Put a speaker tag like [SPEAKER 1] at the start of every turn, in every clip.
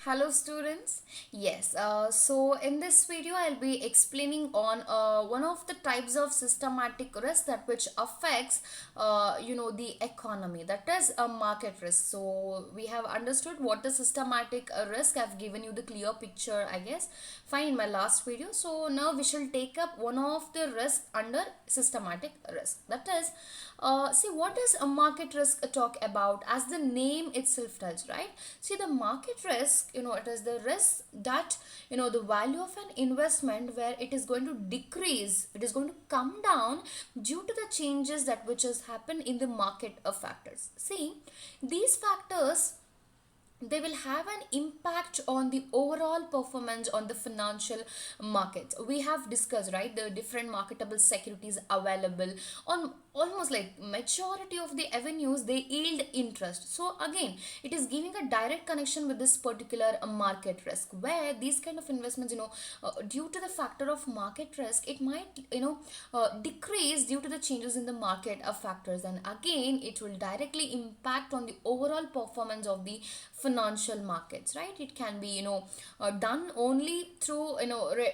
[SPEAKER 1] Hello students. Yes, so in this video I'll be explaining on one of the types of systematic risk that which affects the economy, that is a market risk. So we have understood what is systematic risk. I've given you the clear picture, I guess, fine, in my last video. So now we shall take up one of the risks under systematic risk, that is see what is a market risk talk about, as the name itself tells, right? See, the market risk, it is the risk that the value of an investment where it is going to decrease, it is going to come down due to the changes that which has happened in the market of factors. See, these factors, they will have an impact on the overall performance on the financial markets. We have discussed, right, the different marketable securities available on almost like majority of the avenues, they yield interest. So again, it is giving a direct connection with this particular market risk, where these kind of investments, due to the factor of market risk, it might decrease due to the changes in the market of factors, and again it will directly impact on the overall performance of the financial markets, right? It can be done only through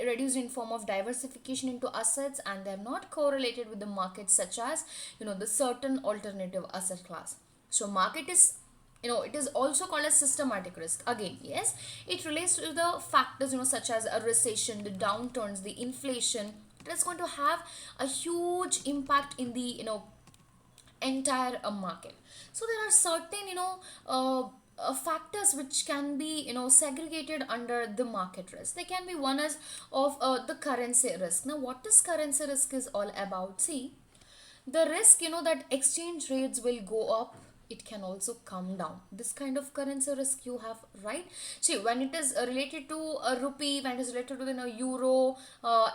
[SPEAKER 1] reduced in form of diversification into assets, and they're not correlated with the markets, such as the certain alternative asset class. So market is, it is also called as systematic risk. Again, yes, it relates to the factors such as a recession, the downturns, the inflation. It is going to have a huge impact in the entire market. So there are certain factors which can be segregated under the market risk. They can be one as of the currency risk. Now what this currency risk is all about? See, the risk that exchange rates will go up, it can also come down. This kind of currency risk you have, right? See, when it is related to a rupee, when it is related to euro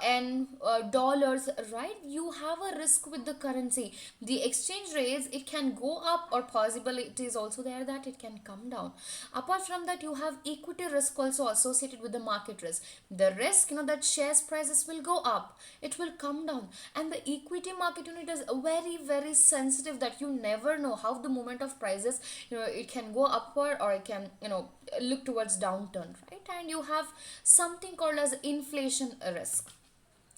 [SPEAKER 1] and dollars, right, you have a risk with the currency. The exchange rates, it can go up, or possible it is also there that it can come down. Apart from that, you have equity risk also associated with the market risk. The risk that shares prices will go up, it will come down, and the equity market it is very sensitive, that you never know how the movement of prices, it can go upward, or it can look towards downturn, right? And you have something called as inflation risk.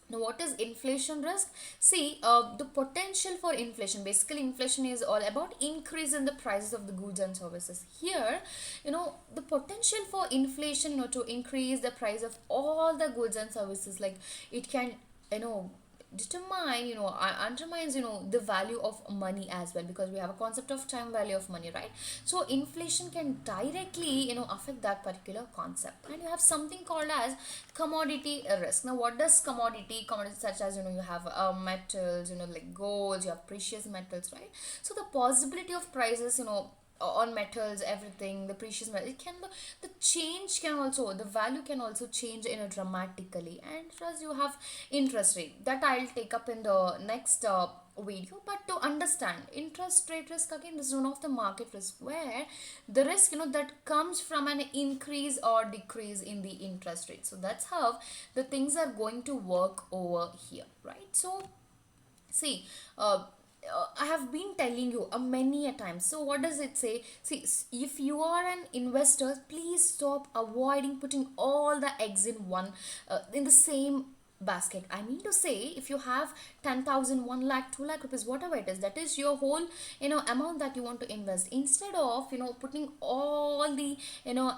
[SPEAKER 1] Now what is inflation risk? See, the potential for inflation, basically inflation is all about increase in the prices of the goods and services. Here, the potential for inflation, to increase the price of all the goods and services, like it can determine, undermines the value of money as well, because we have a concept of time value of money, right? So inflation can directly affect that particular concept. And you have something called as commodity risk. Now what does commodities such as you have metals, like gold, you have precious metals, right? So the possibility of prices on metals, everything, the precious metal, it can, the change can also, the value can also change dramatically. And plus you have interest rate, that I'll take up in the next video. But to understand interest rate risk, again, this is one of the market risk, where the risk that comes from an increase or decrease in the interest rate. So that's how the things are going to work over here, right? So see, I have been telling you many a times. So what does it say? See, if you are an investor, please stop avoiding putting all the eggs in the same basket. I mean to say, if you have 10,000, 1 lakh, 2 lakh rupees, whatever it is, that is your whole amount that you want to invest. Instead of putting all the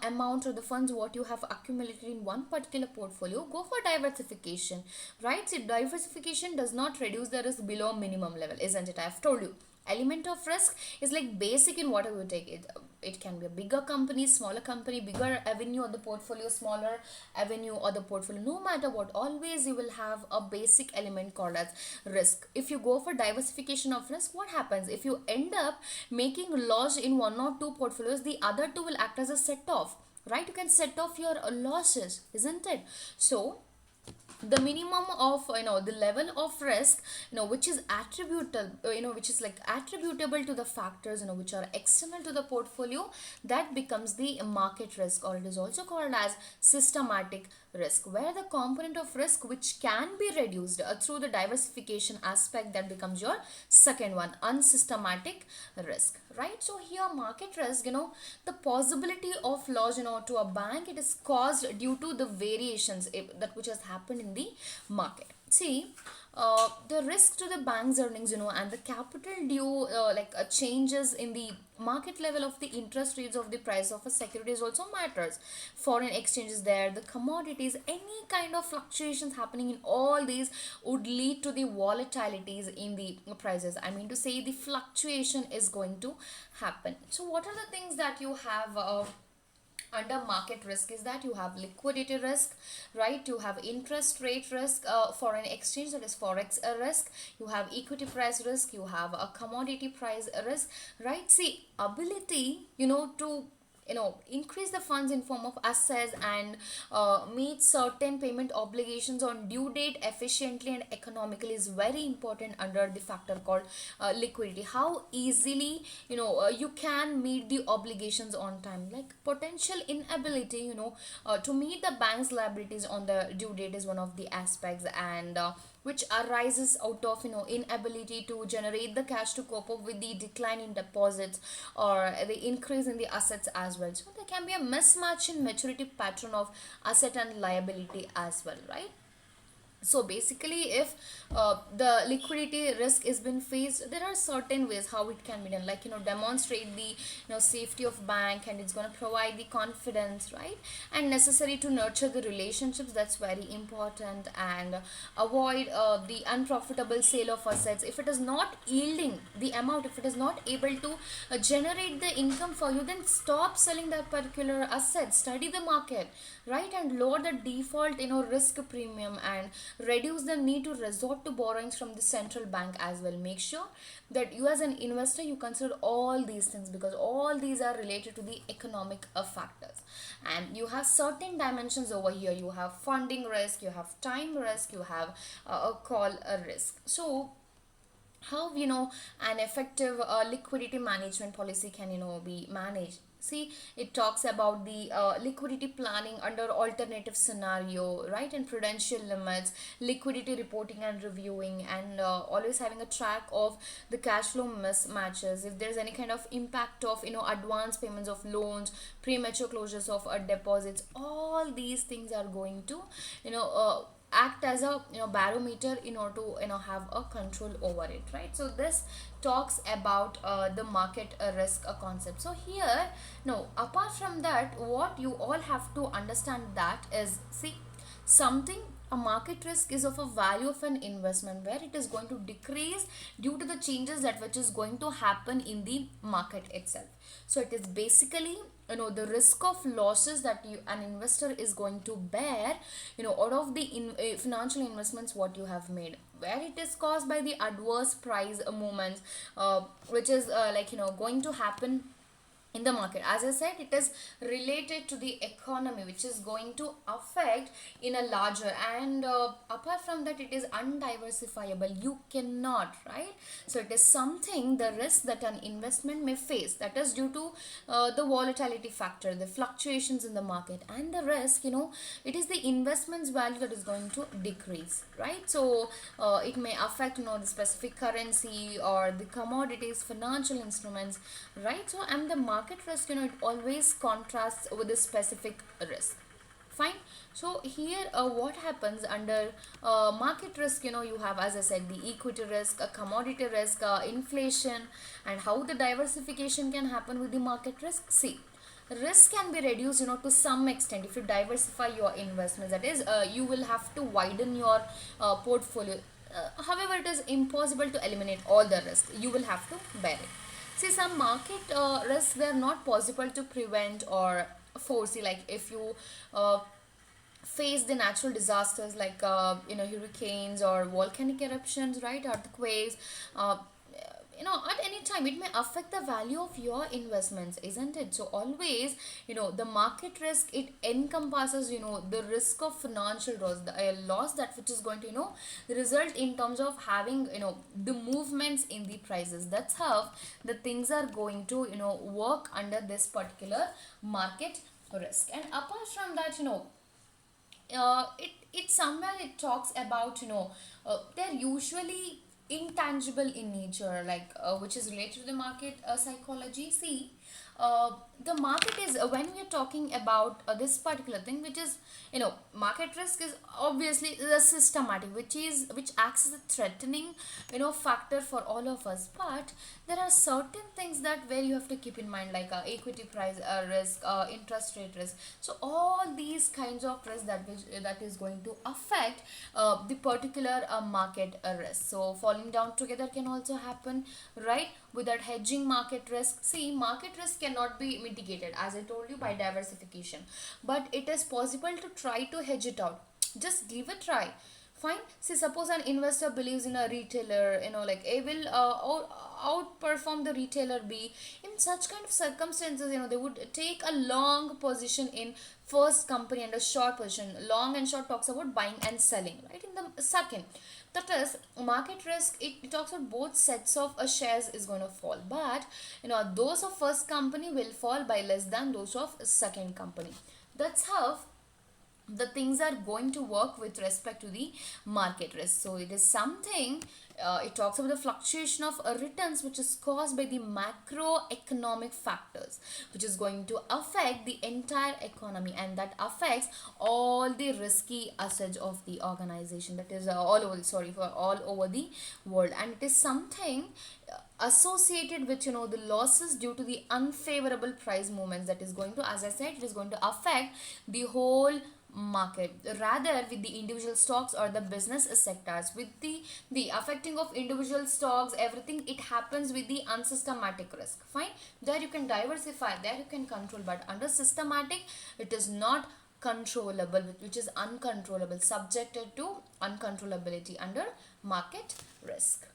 [SPEAKER 1] amount or the funds what you have accumulated in one particular portfolio, go for diversification, right? See, diversification does not reduce the risk below minimum level, isn't it? I have told you, element of risk is like basic in whatever you take it. It can be a bigger company, smaller company, bigger avenue of the portfolio, smaller avenue or the portfolio. No matter what, always you will have a basic element called as risk. If you go for diversification of risk, what happens? If you end up making loss in one or two portfolios, the other two will act as a set off, right? You can set off your losses, isn't it? So the minimum of the level of risk which is attributable, which is like attributable to the factors which are external to the portfolio, that becomes the market risk, or it is also called as systematic risk, where the component of risk which can be reduced through the diversification aspect, that becomes your second one, unsystematic risk. right? So here market risk, the possibility of loss, to a bank, it is caused due to the variations that which has happened in the market. See, the risk to the bank's earnings, and the capital due, changes in the market level of the interest rates of the price of a securities also matters. Foreign exchanges there, the commodities, any kind of fluctuations happening in all these would lead to the volatilities in the prices. I mean to say, the fluctuation is going to happen. So what are the things that you have under market risk? Is that you have liquidity risk, right? You have interest rate risk, foreign exchange, that is forex risk. You have equity price risk, you have a commodity price risk, right? See, ability, to increase the funds in form of assets and meet certain payment obligations on due date efficiently and economically is very important under the factor called liquidity. How easily you can meet the obligations on time. Like potential inability to meet the bank's liabilities on the due date is one of the aspects, and which arises out of inability to generate the cash to cope up with the decline in deposits or the increase in the assets as well. So there can be a mismatch in maturity pattern of asset and liability as well, right? So basically, if the liquidity risk is been faced, there are certain ways how it can be done, like demonstrate the safety of bank, and it's going to provide the confidence, right? And necessary to nurture the relationships, that's very important. And avoid the unprofitable sale of assets. If it is not yielding the amount, if it is not able to generate the income for you, then stop selling that particular asset. Study the market, right? And lower the default risk premium, and reduce the need to resort to borrowings from the central bank as well. Make sure that you as an investor, you consider all these things, because all these are related to the economic factors. And you have certain dimensions over here. You have funding risk, you have time risk, you have a call a risk. So how an effective liquidity management policy can be managed? See, it talks about the liquidity planning under alternative scenario, right? And prudential limits, liquidity reporting and reviewing, and always having a track of the cash flow mismatches. If there's any kind of impact of advance payments of loans, premature closures of deposits, all these things are going to act as a barometer in order to have a control over it, right? So this talks about the market risk concept. So here, no, apart from that, what you all have to understand that is, see, something, a market risk is of a value of an investment where it is going to decrease due to the changes that which is going to happen in the market itself. So it is basically the risk of losses that an investor is going to bear out of the financial investments what you have made, where it is caused by the adverse price movements, which is going to happen in the market. As I said, it is related to the economy, which is going to affect in a larger, and apart from that, it is undiversifiable. You cannot, right? So it is something, the risk that an investment may face, that is due to the volatility factor, the fluctuations in the market, and the risk, it is the investment's value that is going to decrease, right? So it may affect the specific currency or the commodities, financial instruments, right? So and the market risk, it always contrasts with the specific risk. Fine. So here what happens under market risk, you have, as I said, the equity risk, a commodity risk, inflation, and how the diversification can happen with the market risk. See, risk can be reduced to some extent if you diversify your investments. That is, you will have to widen your portfolio. However, it is impossible to eliminate all the risk. You will have to bear it. See, some market risks, they are not possible to prevent or foresee. Like if you face the natural disasters like hurricanes or volcanic eruptions, right? Earthquakes. At any time it may affect the value of your investments, isn't it? So always, the market risk, it encompasses the risk of financial loss, the loss that which is going to result in terms of having the movements in the prices. That's how the things are going to work under this particular market risk. And apart from that, it somewhere it talks about they're usually intangible in nature, like which is related to the market psychology. See, the market is when we are talking about this particular thing, which is, market risk is obviously the systematic, which acts as a threatening, factor for all of us. But there are certain things that where you have to keep in mind, like equity price risk, interest rate risk. So all these kinds of risk that is going to affect the particular market risk. So falling down together can also happen, right? Without hedging market risk, see, market risk cannot be mitigated, as I told you, by diversification, but it is possible to try to hedge it out. Just give a try. Fine. See, suppose an investor believes in a retailer, like A will outperform the retailer B. In such kind of circumstances, they would take a long position in first company and a short position. Long and short talks about buying and selling, right? In the second, that is market risk. It talks about both sets of shares is going to fall, but those of first company will fall by less than those of second company. That's how the things are going to work with respect to the market risk. So it is something, it talks about the fluctuation of returns which is caused by the macroeconomic factors, which is going to affect the entire economy, and that affects all the risky assets of the organization, that is all over the world. And it is something associated with the losses due to the unfavorable price movements, that is going to, as I said, it is going to affect the whole market rather with the individual stocks or the business sectors. With the affecting of individual stocks, everything, it happens with the unsystematic risk. Fine, there you can diversify, there you can control, but under systematic it is not controllable, which is uncontrollable, subjected to uncontrollability under market risk.